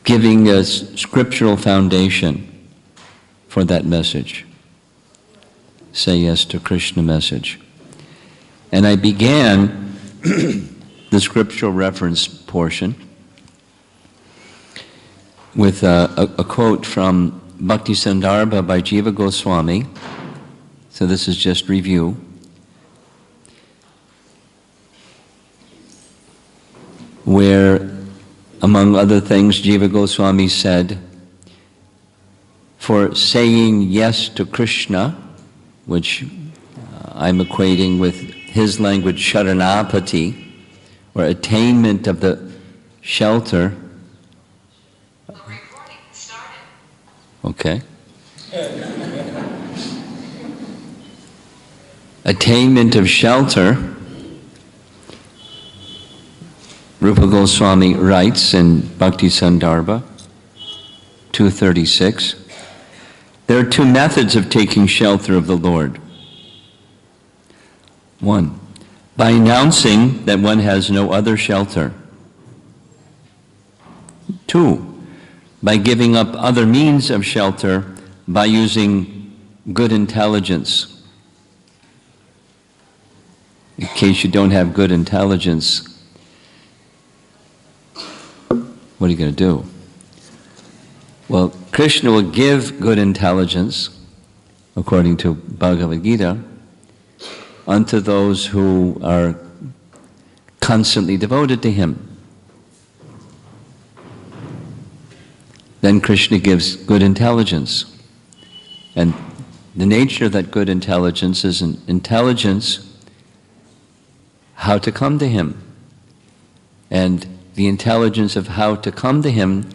giving a scriptural foundation for that message. Say yes to Krishna message. And I began the scriptural reference portion with a quote from Bhakti Sandarbha by Jiva Goswami. So this is just review. Where, among other things, Jiva Goswami said, for saying yes to Krishna, which I'm equating with his language, sharanapati, or attainment of the shelter. The recording started. Okay. Attainment of shelter, Rupa Goswami writes in Bhakti Sandarbha 236, there are two methods of taking shelter of the Lord. One, by announcing that one has no other shelter. Two, by giving up other means of shelter by using good intelligence. In case you don't have good intelligence, what are you going to do? Well, Krishna will give good intelligence, according to Bhagavad Gita, unto those who are constantly devoted to him. Then Krishna gives good intelligence. And the nature of that good intelligence is an intelligence how to come to him. And the intelligence of how to come to him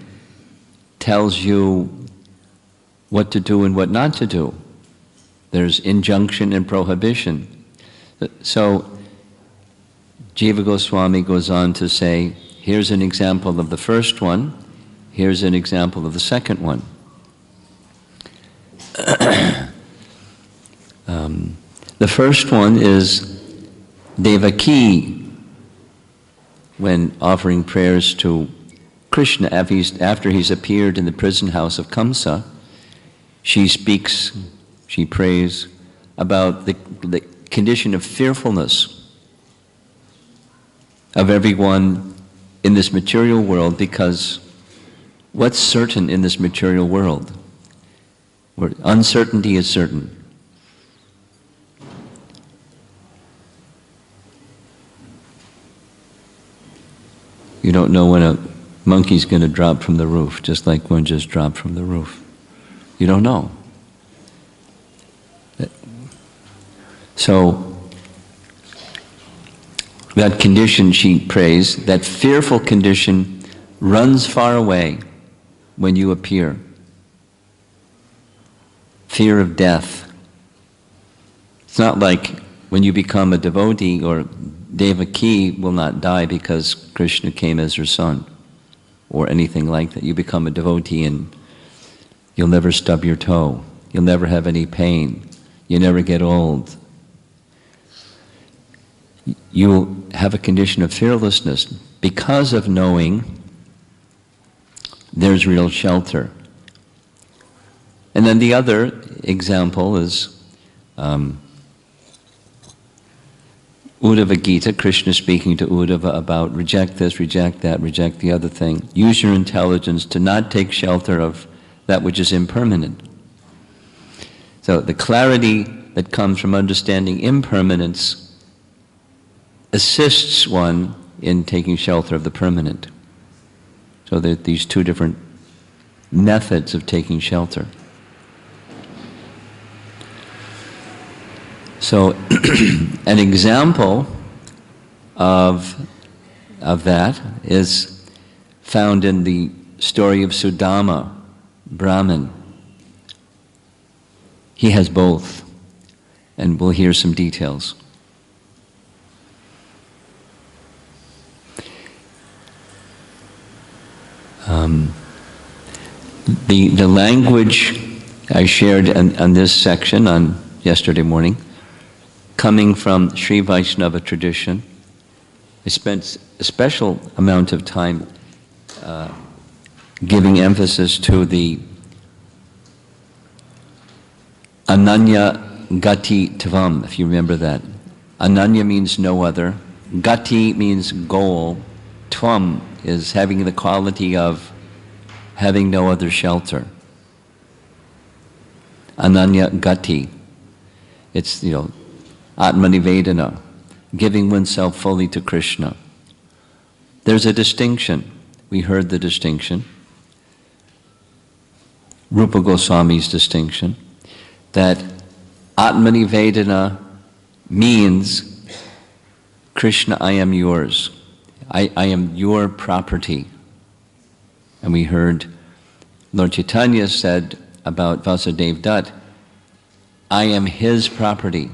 tells you what to do and what not to do. There's injunction and prohibition. So Jiva Goswami goes on to say, here's an example of the first one, here's an example of the second one. The first one is Devaki, when offering prayers to Krishna after he's appeared in the prison house of Kamsa. She speaks, she prays about the condition of fearfulness of everyone in this material world, because what's certain in this material world? Where uncertainty is certain. You don't know when a monkey's going to drop from the roof, just like one just dropped from the roof. You don't know. So, that condition, she prays, that fearful condition runs far away when you appear. Fear of death. It's not like when you become a devotee, or Devaki will not die because Krishna came as her son, or anything like that. You become a devotee and you'll never stub your toe. You'll never have any pain. You never get old. You'll have a condition of fearlessness because of knowing there's real shelter. And then the other example is Uddhava Gita, Krishna speaking to Uddhava about reject this, reject that, reject the other thing. Use your intelligence to not take shelter of that which is impermanent. So the clarity that comes from understanding impermanence assists one in taking shelter of the permanent. So there are these two different methods of taking shelter. So an example of that is found in the story of Sudama, Brahman. He has both, and we'll hear some details. The language I shared on this section on yesterday morning, coming from Sri Vaishnava tradition, I spent a special amount of time giving emphasis to the Ananya Gati Tvam, if you remember that. Ananya means no other. Gati means goal. Tvam is having the quality of having no other shelter. Ananya Gati. It's, Atmanivedana, giving oneself fully to Krishna. There's a distinction. We heard the distinction. Rupa Goswami's distinction, that Atmanivedana means, Krishna, I am yours. I am your property. And we heard Lord Chaitanya said about Vasudev Dutt, I am his property.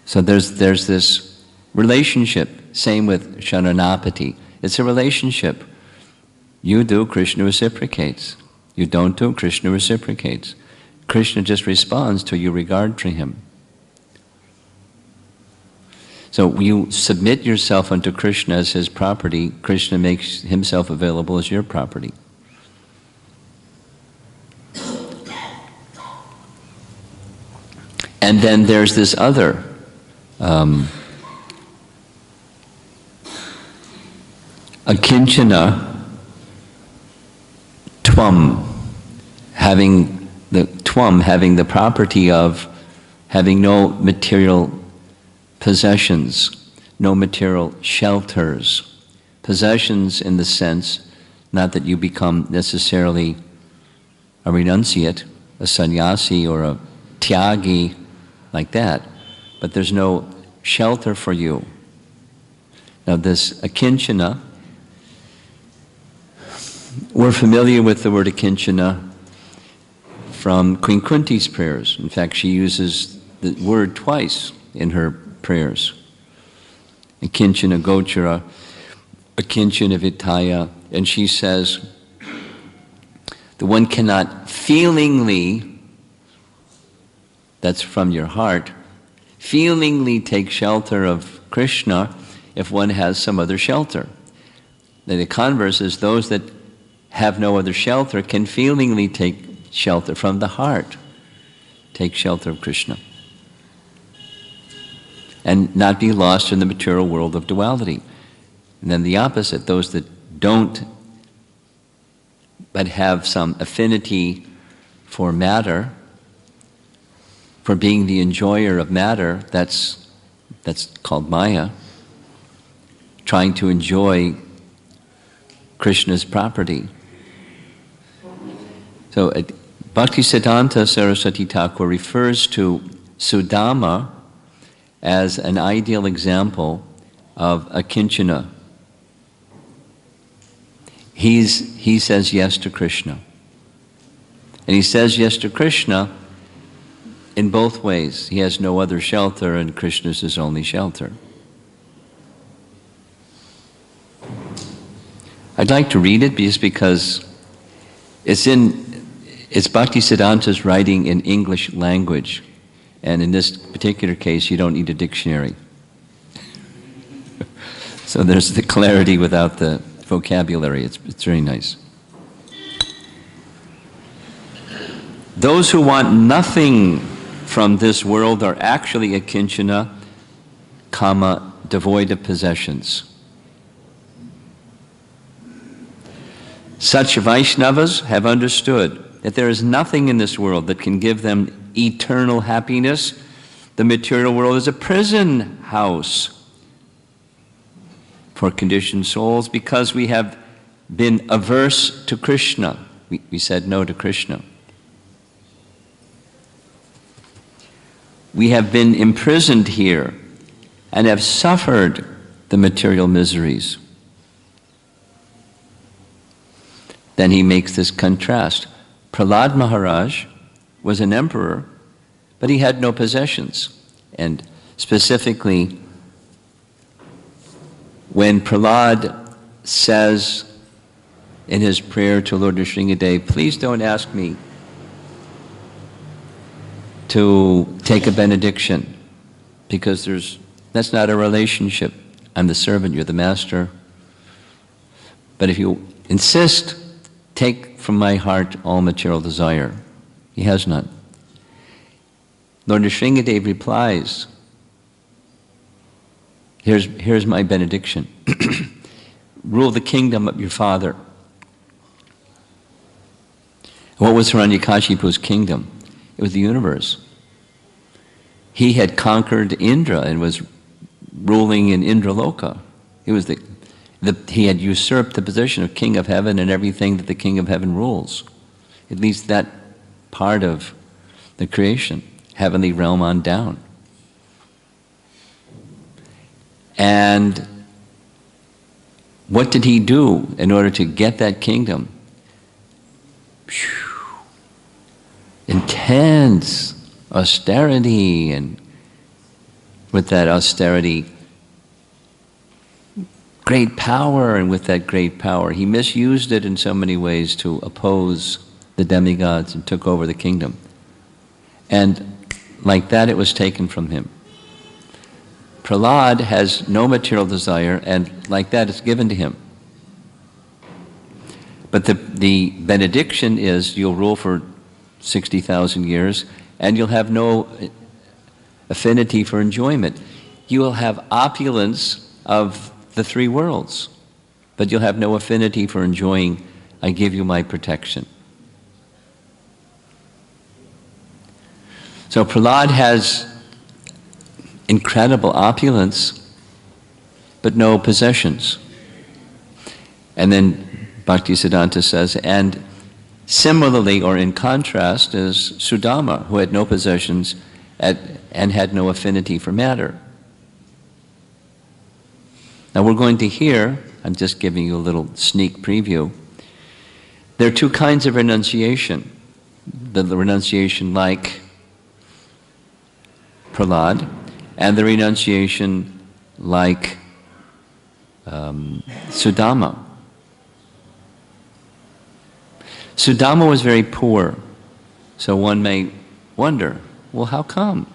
So there's this relationship. Same with Sharanapati. It's a relationship. You do, Krishna reciprocates. You don't do, Krishna reciprocates. Krishna just responds to your regard for him. So you submit yourself unto Krishna as his property, Krishna makes himself available as your property. And then there's this other akinchina tvam, having the property of having no material possessions, no material shelters. Possessions in the sense, not that you become necessarily a renunciate, a sannyasi or a tyagi like that, but there's no shelter for you. Now this akinchina, we're familiar with the word akinchina from Queen Kunti's prayers. In fact, she uses the word twice in her prayers. Akinchana gochara, akinchana vitaya, and she says the one cannot feelingly, that's from your heart, feelingly take shelter of Krishna if one has some other shelter. Now the converse is those that have no other shelter can feelingly take shelter from the heart, take shelter of Krishna, and not be lost in the material world of duality. And then the opposite, those that don't but have some affinity for matter, for being the enjoyer of matter, that's called Maya, trying to enjoy Krishna's property. So Bhaktisiddhanta Saraswati Thakur refers to Sudama as an ideal example of akinchana. He says yes to Krishna. And he says yes to Krishna in both ways. He has no other shelter and Krishna is his only shelter. I'd like to read it just because it's Bhaktisiddhanta's writing in English language. And in this particular case, you don't need a dictionary. So there's the clarity without the vocabulary. It's very nice. Those who want nothing from this world are actually akinchana, kama, devoid of possessions. Such Vaishnavas have understood that there is nothing in this world that can give them eternal happiness. The material world is a prison house for conditioned souls because we have been averse to Krishna. We said no to Krishna. We have been imprisoned here and have suffered the material miseries. Then he makes this contrast. Prahlad Maharaj was an emperor, but he had no possessions. And specifically, when Prahlad says in his prayer to Lord Nrsingadev, please don't ask me to take a benediction, because that's not a relationship. I'm the servant, you're the master. But if you insist, take from my heart all material desire, he has none. Lord Nrsingadev replies, here's my benediction. Rule the kingdom of your father. What was Hiranyakashipu's kingdom? It was the universe. He had conquered Indra and was ruling in Indraloka. He had usurped the position of king of heaven and everything that the king of heaven rules. At least that part of the creation, heavenly realm on down. And what did he do in order to get that kingdom? Intense austerity, and with that austerity, great power, and with that great power, he misused it in so many ways to oppose the demigods and took over the kingdom. And like that, it was taken from him. Prahlad has no material desire, and like that, it's given to him. But the benediction is you'll rule for 60,000 years, and you'll have no affinity for enjoyment. You will have opulence of the three worlds, but you'll have no affinity for enjoying, I give you my protection. So Prahlad has incredible opulence, but no possessions. And then Bhaktisiddhanta says, and similarly, or in contrast, is Sudama, who had no possessions and had no affinity for matter. Now we're going to hear, I'm just giving you a little sneak preview, there are two kinds of renunciation. The renunciation like Prahlad, and the renunciation like Sudama. Sudama was very poor, so one may wonder, well, how come?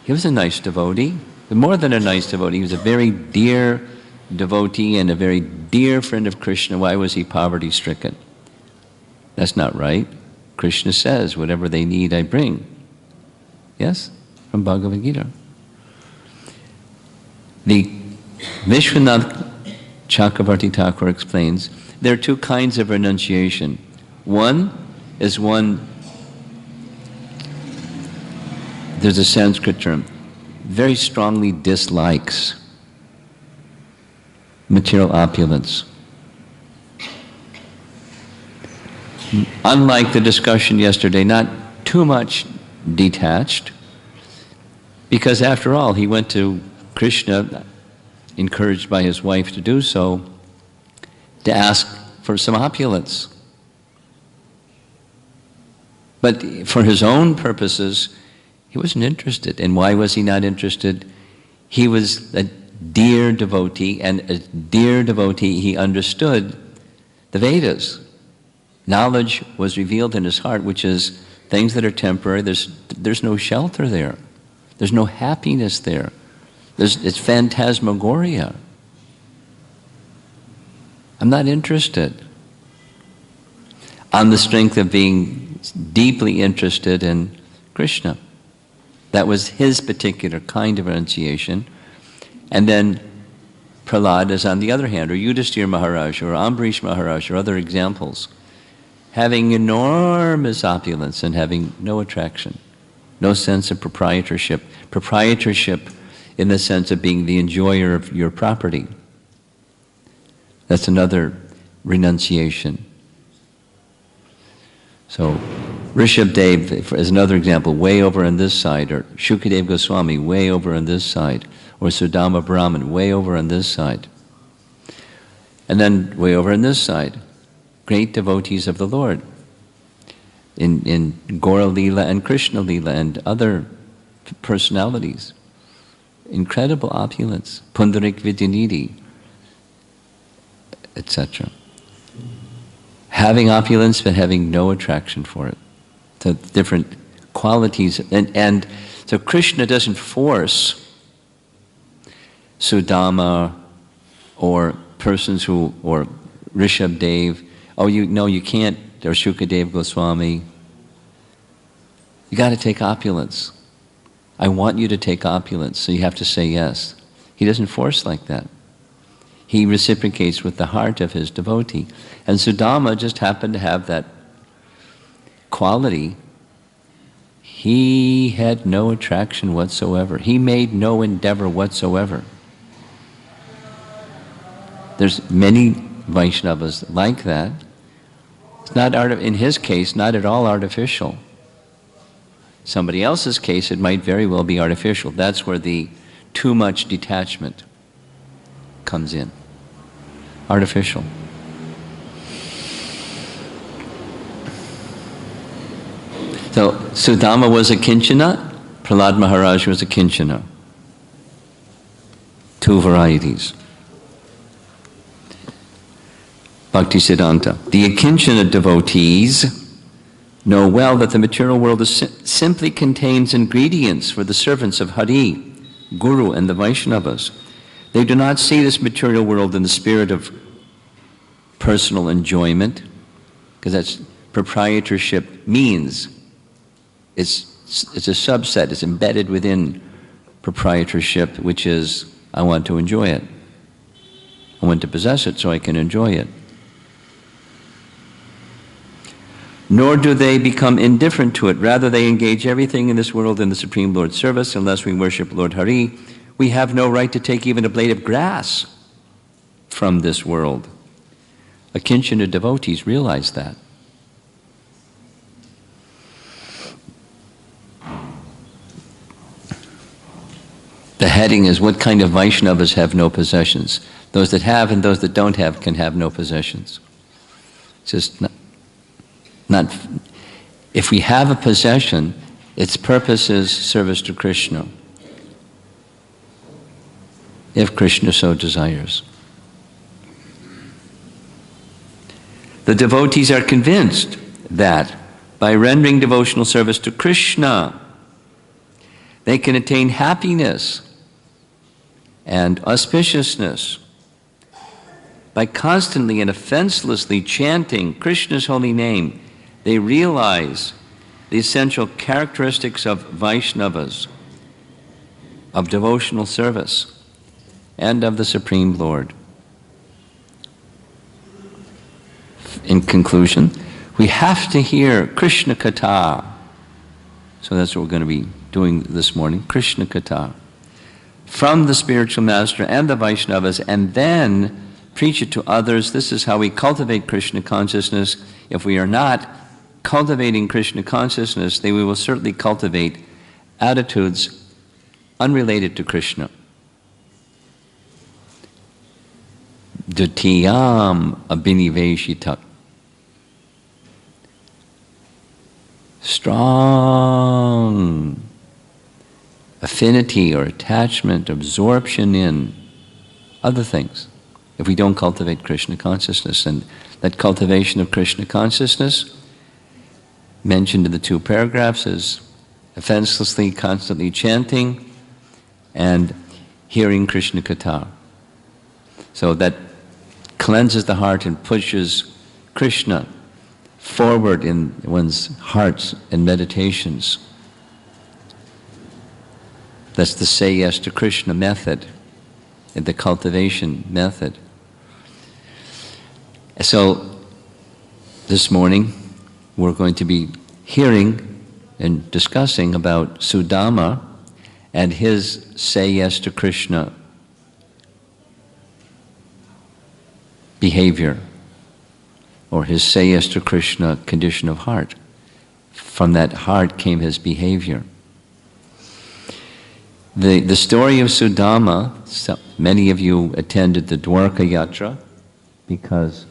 He was a nice devotee, but more than a nice devotee, he was a very dear devotee and a very dear friend of Krishna. Why was he poverty-stricken? That's not right. Krishna says, whatever they need, I bring. Yes? From Bhagavad Gita. The Vishwanath Chakravarti Thakur explains, there are two kinds of renunciation. One is there's a Sanskrit term, very strongly dislikes material opulence. Unlike the discussion yesterday, not too much detached, because after all, he went to Krishna, encouraged by his wife to do so, to ask for some opulence. But for his own purposes, he wasn't interested. And why was he not interested? He was a dear devotee, and a dear devotee, he understood the Vedas. Knowledge was revealed in his heart, which is things that are temporary. There's no shelter there. There's no happiness there. It's phantasmagoria. I'm not interested. On the strength of being deeply interested in Krishna. That was his particular kind of renunciation. And then Prahlad is on the other hand, or Yudhisthira Maharaj, or Ambarish Maharaj, or other examples, having enormous opulence and having no attraction, no sense of proprietorship. Proprietorship in the sense of being the enjoyer of your property. That's another renunciation. So Rishabdev is another example, way over on this side, or Shukadev Goswami, way over on this side, or Sudama Brahman, way over on this side. And then way over on this side, great devotees of the Lord in Gaura Leela and Krishna Leela and other personalities. Incredible opulence, Pundarik Vidyanidhi, etc. Having opulence but having no attraction for it. So different qualities. And so Krishna doesn't force Sudama or persons who, or Rishabdev, oh, you can't, or Shukadev Goswami. You got to take opulence. I want you to take opulence, so you have to say yes. He doesn't force like that. He reciprocates with the heart of his devotee. And Sudama just happened to have that quality. He had no attraction whatsoever. He made no endeavor whatsoever. There's many Vaishnavas like that. It's not in his case, not at all artificial. Somebody else's case, it might very well be artificial. That's where the too much detachment comes in. Artificial. So Sudama was akinchina, Prahlad Maharaj was akinchina. Two varieties. Bhaktisiddhanta. The akinchina devotees know well that the material world simply contains ingredients for the servants of Hari, Guru, and the Vaishnavas. They do not see this material world in the spirit of personal enjoyment, because that's proprietorship means. It's a subset, it's embedded within proprietorship, which is, I want to enjoy it. I want to possess it so I can enjoy it. Nor do they become indifferent to it. Rather, they engage everything in this world in the Supreme Lord's service. Unless we worship Lord Hari, we have no right to take even a blade of grass from this world. Akinchana devotees realize that. The heading is, what kind of Vaishnavas have no possessions? Those that have and those that don't have can have no possessions. It's just not, if we have a possession, its purpose is service to Krishna, if Krishna so desires. The devotees are convinced that by rendering devotional service to Krishna, they can attain happiness and auspiciousness by constantly and offenselessly chanting Krishna's holy name. They realize the essential characteristics of Vaishnavas, of devotional service, and of the Supreme Lord. In conclusion, we have to hear Krishna Katha. So that's what we're going to be doing this morning, Krishna Katha, from the spiritual master and the Vaishnavas, and then preach it to others. This is how we cultivate Krishna consciousness. If we are not cultivating Krishna consciousness, then we will certainly cultivate attitudes unrelated to Krishna. Dutiyam abhiniveshitak. Strong affinity or attachment, absorption in other things, if we don't cultivate Krishna consciousness. And that cultivation of Krishna consciousness, mentioned in the two paragraphs, is offenselessly, constantly chanting and hearing Krishna Katha. So that cleanses the heart and pushes Krishna forward in one's hearts and meditations. That's the say yes to Krishna method, the cultivation method. So this morning we're going to be hearing and discussing about Sudama and his say yes to Krishna behavior, or his say yes to Krishna condition of heart. From that heart came his behavior. The story of Sudama, many of you attended the Dwarka Yatra, because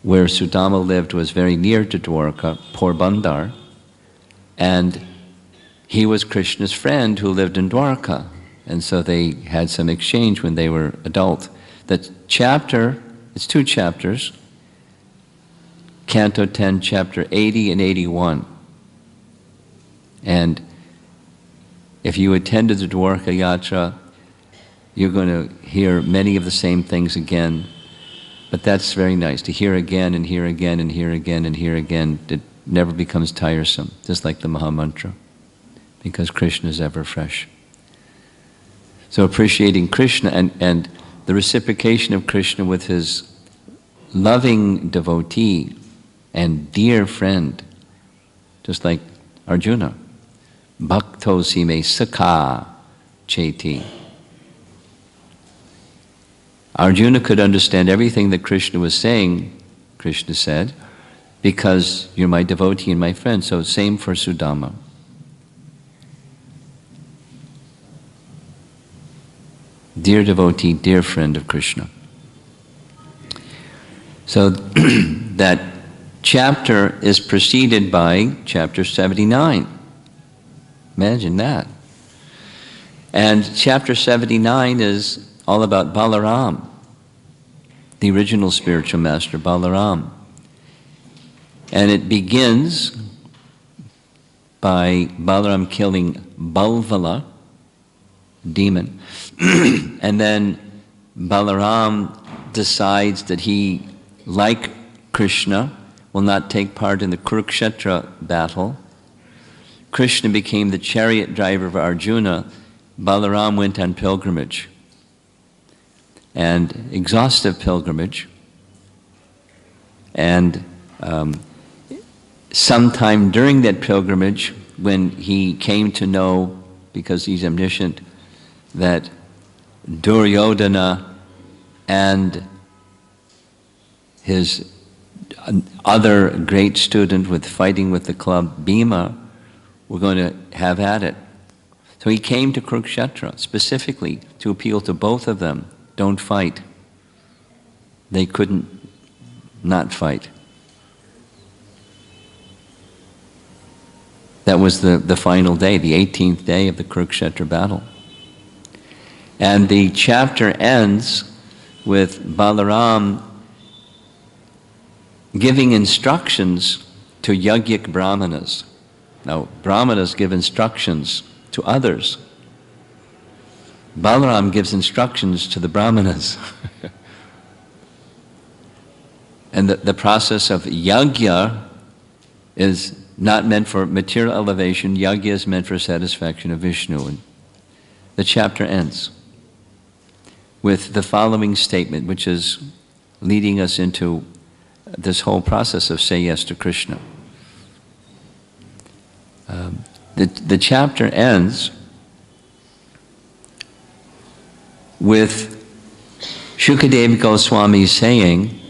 where Sudama lived was very near to Dwarka, Porbandar, and he was Krishna's friend who lived in Dwarka, and so they had some exchange when they were adult. The chapter, it's 2 chapters, Canto 10, Chapter 80 and 81. And if you attended the Dwarka Yatra, you're going to hear many of the same things again. But that's very nice, to hear again and hear again and hear again and hear again. It never becomes tiresome, just like the Mahamantra, because Krishna is ever fresh. So appreciating Krishna and the reciprocation of Krishna with his loving devotee and dear friend, just like Arjuna. Bhaktosi me sakha cheti. Arjuna could understand everything that Krishna was saying, Krishna said, because you're my devotee and my friend. So same for Sudama. Dear devotee, dear friend of Krishna. So that chapter is preceded by chapter 79. Imagine that. And chapter 79 is all about Balaram, the original spiritual master, Balaram. And it begins by Balaram killing Balvala, demon. And then Balaram decides that he, like Krishna, will not take part in the Kurukshetra battle. Krishna became the chariot driver of Arjuna. Balaram went on pilgrimage, and exhaustive pilgrimage. And sometime during that pilgrimage, when he came to know, because he's omniscient, that Duryodhana and his other great student with fighting with the club, Bhima, were going to have at it. So he came to Kurukshetra specifically to appeal to both of them. Don't fight. They couldn't not fight. That was the final day, the 18th day of the Kurukshetra battle. And the chapter ends with Balaram giving instructions to Yajnik Brahmanas. Now, Brahmanas give instructions to others. Balaram gives instructions to the Brahmanas. And the process of yajna is not meant for material elevation. Yajna is meant for satisfaction of Vishnu. And the chapter ends with the following statement, which is leading us into this whole process of say yes to Krishna. The chapter ends with Shukadeva Goswami saying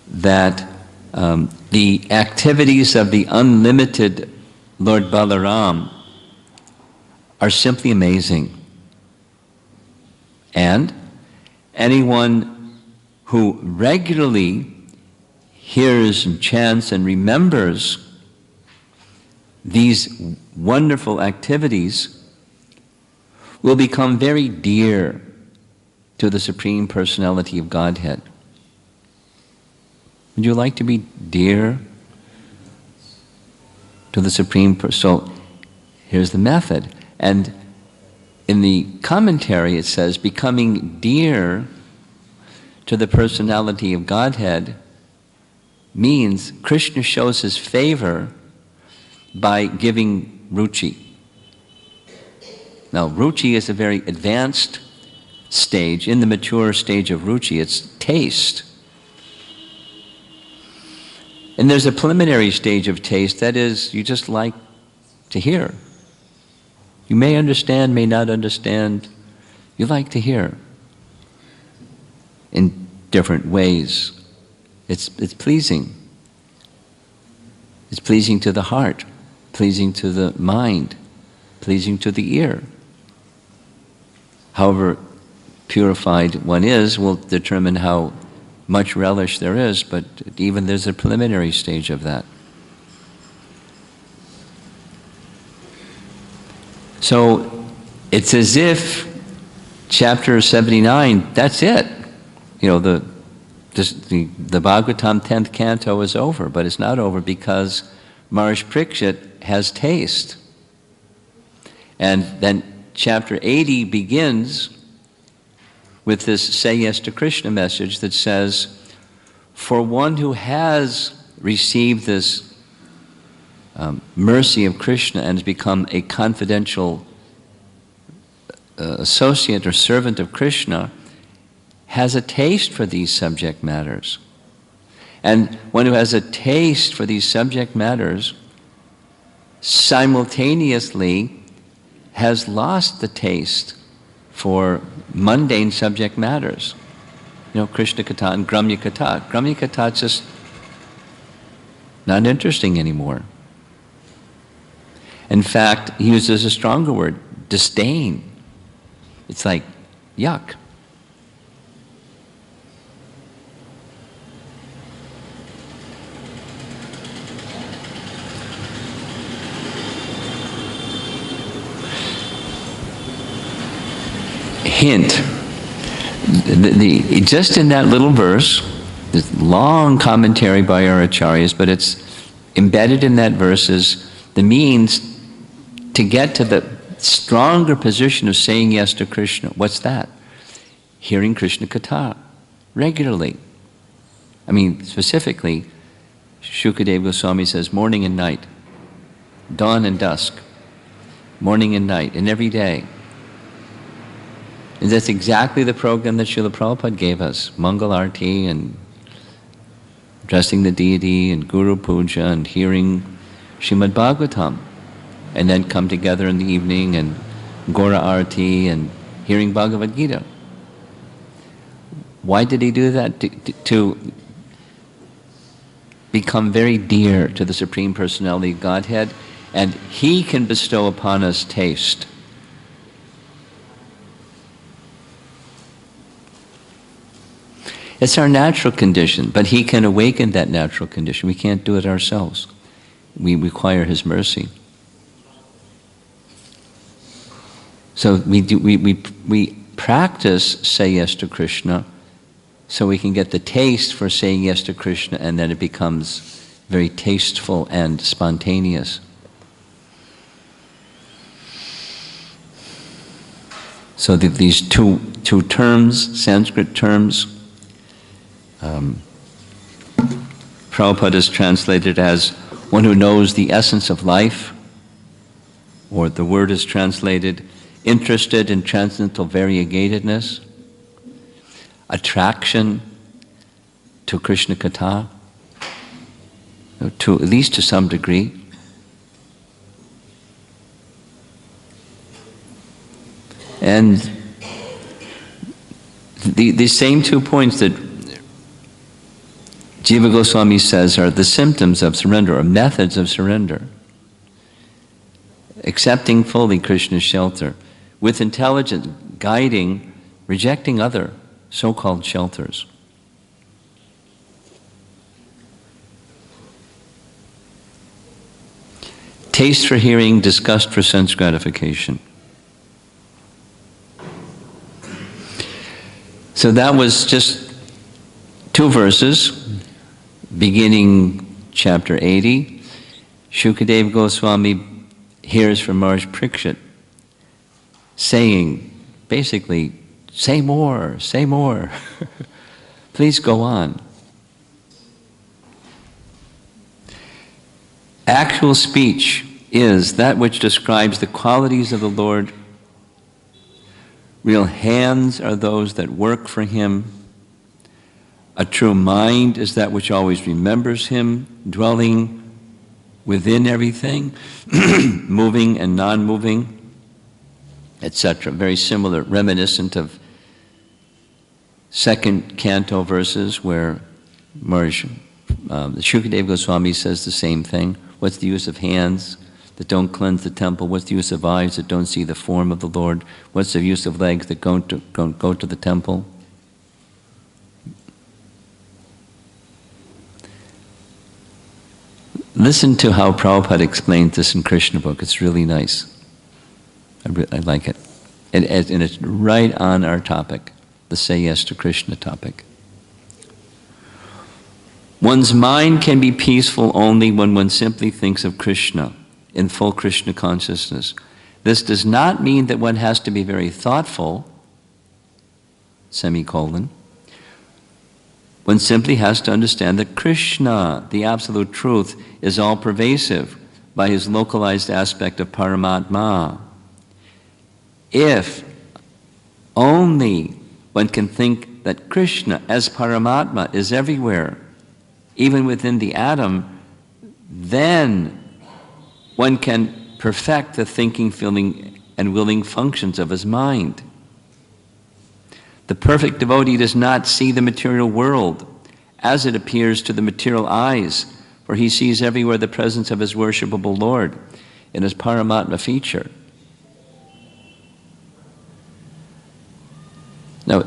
that the activities of the unlimited Lord Balaram are simply amazing. And anyone who regularly hears and chants and remembers these wonderful activities will become very dear to the Supreme Personality of Godhead. Would you like to be dear to the Supreme Person? So here's the method. And in the commentary it says, becoming dear to the Personality of Godhead means Krishna shows his favor by giving ruchi. Now, ruchi is a very advanced stage. In the mature stage of ruchi, it's taste. And there's a preliminary stage of taste, that is, you just like to hear. You may understand, may not understand. You like to hear in different ways. It's pleasing. It's pleasing to the heart, pleasing to the mind, pleasing to the ear. However purified one is will determine how much relish there is, but even there's a preliminary stage of that. So it's as if chapter 79, that's it. You know, the Bhagavatam 10th canto is over, but it's not over because Maharishi Parikshit has taste. And then chapter 80 begins with this say yes to Krishna message that says, for one who has received this mercy of Krishna and has become a confidential associate or servant of Krishna, has a taste for these subject matters. And one who has a taste for these subject matters simultaneously has lost the taste for mundane subject matters. You know, Krishna Katha and Gramya Katha. Gramya Katha is just not interesting anymore. In fact, he uses a stronger word, disdain. It's like, yuck. Hint, just in that little verse, this long commentary by our acharyas, but it's embedded in that verse is the means to get to the stronger position of saying yes to Krishna. What's that? Hearing Krishna Katha regularly. I mean, specifically, Shukadeva Goswami says morning and night, dawn and dusk, morning and night, and every day. And that's exactly the program that Srila Prabhupada gave us. Mangal Arti and addressing the deity and Guru Puja and hearing Srimad Bhagavatam. And then come together in the evening and Gora Arti and hearing Bhagavad Gita. Why did he do that? To become very dear to the Supreme Personality of Godhead, and He can bestow upon us taste. It's our natural condition, but He can awaken that natural condition. We can't do it ourselves. We require His mercy. So we practice say yes to Krishna so we can get the taste for saying yes to Krishna, and then it becomes very tasteful and spontaneous. So these two terms, Sanskrit terms, Prabhupada is translated as one who knows the essence of life, or the word is translated interested in transcendental variegatedness, attraction to Krishna Katha, to at least to some degree. And the same 2 points that Jiva Goswami says are the symptoms of surrender, or methods of surrender. Accepting fully Krishna's shelter, with intelligence, guiding, rejecting other so-called shelters. Taste for hearing, disgust for sense gratification. So that was just 2 verses, beginning chapter 80. Shukadeva Goswami hears from Maharaj Parikshit saying, basically, say more, please go on. Actual speech is that which describes the qualities of the Lord. Real hands are those that work for Him. A true mind is that which always remembers Him, dwelling within everything, moving and non-moving, etc. Very similar, reminiscent of 2nd canto verses where Shukadeva Goswami says the same thing. What's the use of hands that don't cleanse the temple? What's the use of eyes that don't see the form of the Lord? What's the use of legs that don't go to the temple? Listen to how Prabhupada explains this in Krishna book. It's really nice. I like it. And it's right on our topic, the say yes to Krishna topic. One's mind can be peaceful only when one simply thinks of Krishna in full Krishna consciousness. This does not mean that one has to be very thoughtful, semicolon. One simply has to understand that Krishna, the absolute truth, is all-pervasive by his localized aspect of Paramatma. If only one can think that Krishna as Paramatma is everywhere, even within the atom, then one can perfect the thinking, feeling, and willing functions of his mind. The perfect devotee does not see the material world as it appears to the material eyes, for he sees everywhere the presence of his worshipable Lord in his Paramatma feature. Now,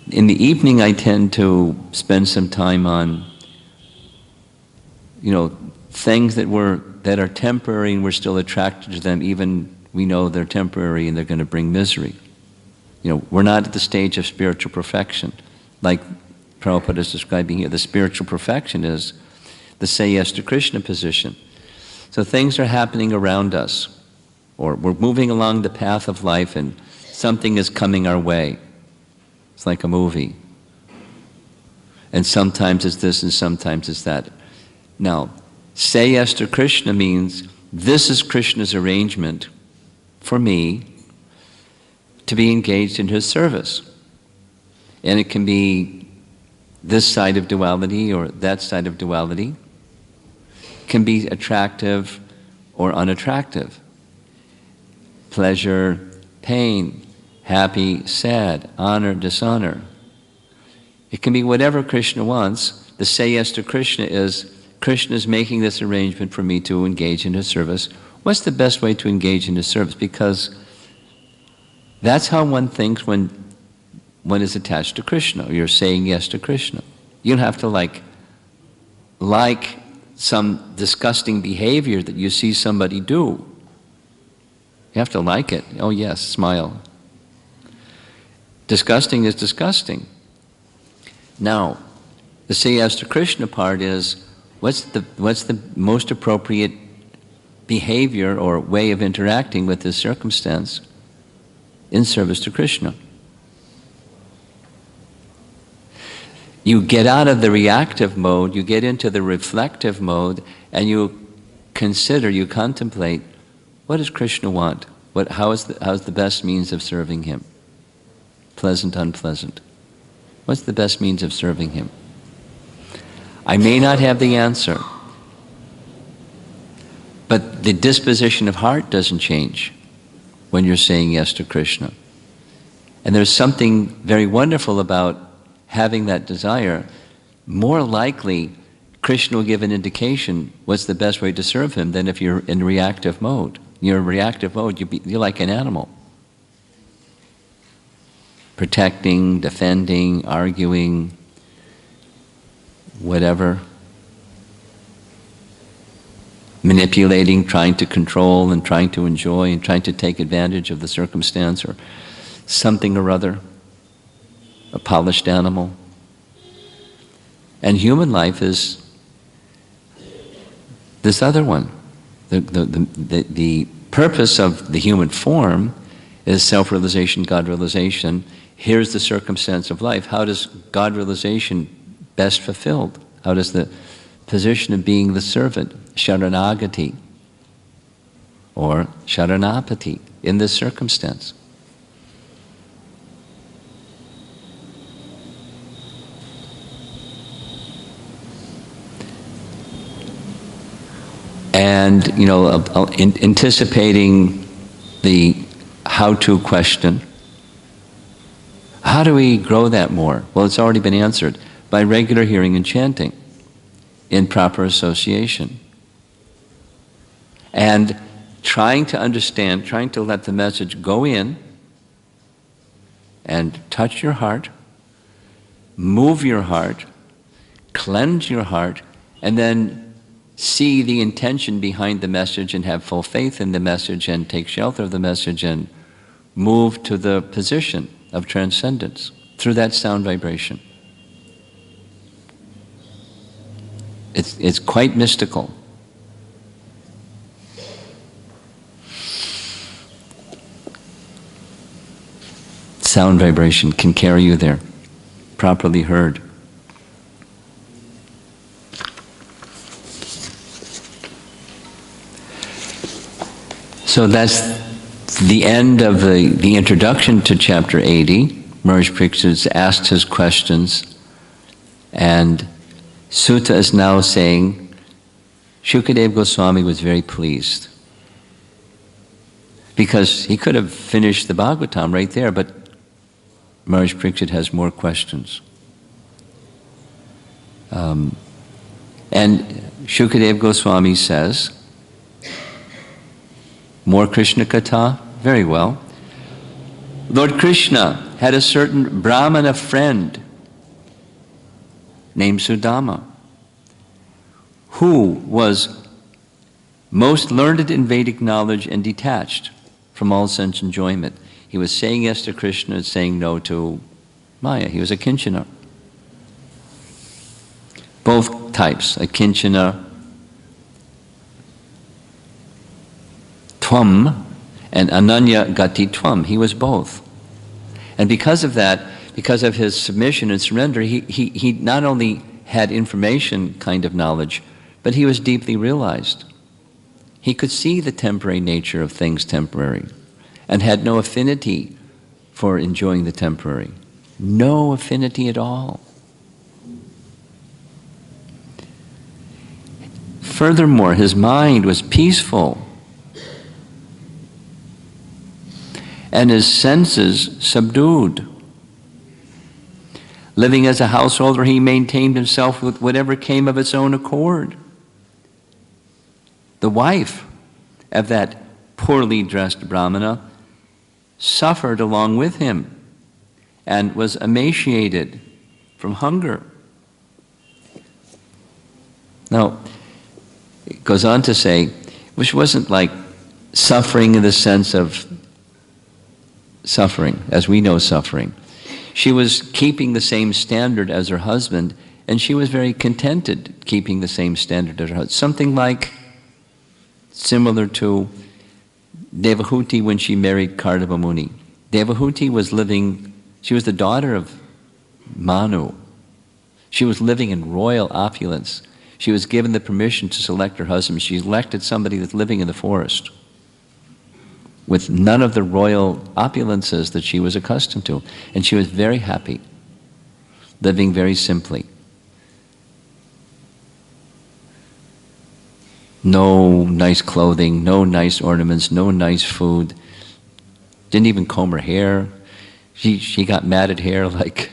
in the evening I tend to spend some time on, things that are temporary and we're still attracted to them, even we know they're temporary and they're going to bring misery. We're not at the stage of spiritual perfection, like Prabhupada is describing here. The spiritual perfection is the say yes to Krishna position. So things are happening around us, or we're moving along the path of life and something is coming our way. It's like a movie. And sometimes it's this and sometimes it's that. Now, say yes to Krishna means this is Krishna's arrangement for me to be engaged in his service. And it can be this side of duality or that side of duality. It can be attractive or unattractive. Pleasure, pain, happy, sad, honor, dishonor. It can be whatever Krishna wants. The say yes to Krishna is, Krishna is making this arrangement for me to engage in his service. What's the best way to engage in his service? Because that's how one thinks when one is attached to Krishna. You're saying yes to Krishna. You don't have to like some disgusting behavior that you see somebody do. You have to like it. Oh yes, smile. Disgusting is disgusting. Now, the say yes to Krishna part is, what's the most appropriate behavior or way of interacting with this circumstance in service to Krishna? You get out of the reactive mode, you get into the reflective mode, and you consider, you contemplate, what does Krishna want? How's the best means of serving him? Pleasant, unpleasant. What's the best means of serving him? I may not have the answer, but the disposition of heart doesn't change when you're saying yes to Krishna. And there's something very wonderful about having that desire. More likely, Krishna will give an indication what's the best way to serve him than if you're in reactive mode. You're in reactive mode, you're like an animal. Protecting, defending, arguing, whatever. Manipulating, trying to control and trying to enjoy and trying to take advantage of the circumstance or something or other. A polished animal. And human life is this other one. The purpose of the human form is self-realization, God-realization. Here's the circumstance of life. How does God-realization best fulfilled? How does the position of being the servant, Sharanagati, or Sharanapati, in this circumstance? And, anticipating the how-to question, how do we grow that more? Well, it's already been answered. By regular hearing and chanting in proper association. And trying to understand, trying to let the message go in and touch your heart, move your heart, cleanse your heart, and then see the intention behind the message and have full faith in the message and take shelter of the message and move to the position of transcendence through that sound vibration. It's quite mystical. Sound vibration can carry you there. properly heard. So that's the end of the introduction to chapter 80. Maharaj Parikshit asked his questions, and Sutta is now saying, Shukadeva Goswami was very pleased. Because he could have finished the Bhagavatam right there, but Maharaj Parikshit has more questions. And Shukadeva Goswami says, more Krishna Katha? Very well. Lord Krishna had a certain Brahmana friend named Sudama, who was most learned in Vedic knowledge and detached from all sense enjoyment. He was saying yes to Krishna and saying no to Maya. He was akinchina. Both types, akinchina, tvam, and ananya gati tvam. He was both. And because of that, because of his submission and surrender, he not only had information kind of knowledge, but he was deeply realized. He could see the temporary nature of things temporary and had no affinity for enjoying the temporary. No affinity at all. Furthermore, his mind was peaceful and his senses subdued. Living as a householder, he maintained himself with whatever came of its own accord. The wife of that poorly dressed Brahmana suffered along with him and was emaciated from hunger. Now, it goes on to say, which wasn't like suffering in the sense of suffering, as we know suffering. She was keeping the same standard as her husband, and she was very contented keeping the same standard as her husband. Something like similar to Devahuti when she married Kardama Muni. Devahuti was living, she was the daughter of Manu. She was living in royal opulence. She was given the permission to select her husband. She elected somebody that's living in the forest with none of the royal opulences that she was accustomed to. And she was very happy, living very simply. No nice clothing, no nice ornaments, no nice food. Didn't even comb her hair. She got matted hair like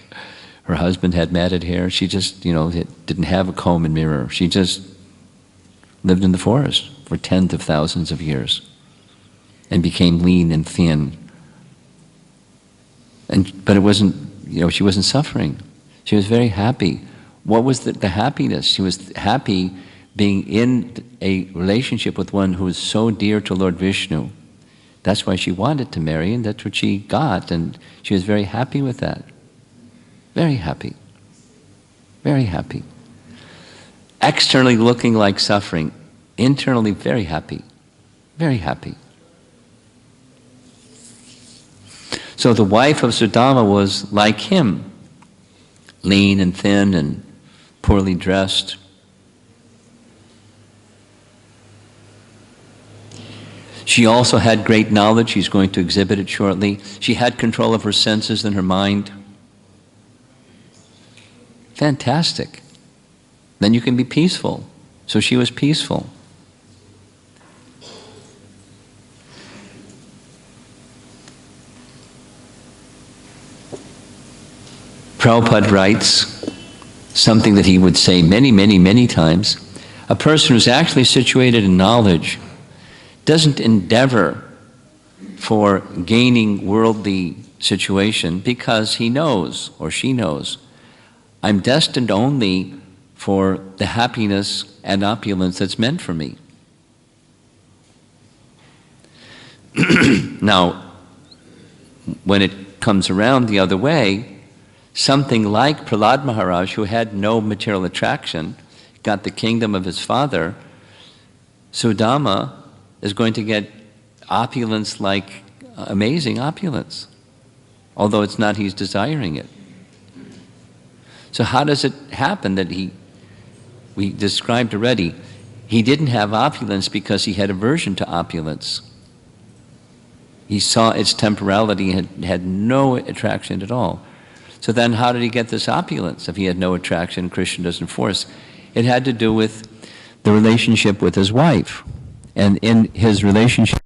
her husband had matted hair. She just, didn't have a comb and mirror. She just lived in the forest for tens of thousands of years and became lean and thin. But it wasn't, she wasn't suffering. She was very happy. What was the happiness? She was happy being in a relationship with one who was so dear to Lord Vishnu. That's why she wanted to marry, and that's what she got, and she was very happy with that. Very happy. Very happy. Externally looking like suffering, internally very happy. Very happy. So the wife of Sudama was like him, lean and thin and poorly dressed. She also had great knowledge. She's going to exhibit it shortly. She had control of her senses and her mind. Fantastic. Then you can be peaceful. So she was peaceful. Prabhupada writes something that he would say many, many, many times. A person who's actually situated in knowledge doesn't endeavor for gaining worldly situation because he knows, or she knows, I'm destined only for the happiness and opulence that's meant for me. Now, when it comes around the other way, something like Prahlad Maharaj, who had no material attraction, got the kingdom of his father, Sudama is going to get opulence like amazing opulence, although it's not he's desiring it. So how does it happen that we described already, he didn't have opulence because he had aversion to opulence. He saw its temporality and had no attraction at all. So then how did he get this opulence if he had no attraction, Krishna doesn't force? It had to do with the relationship with his wife. And in his relationship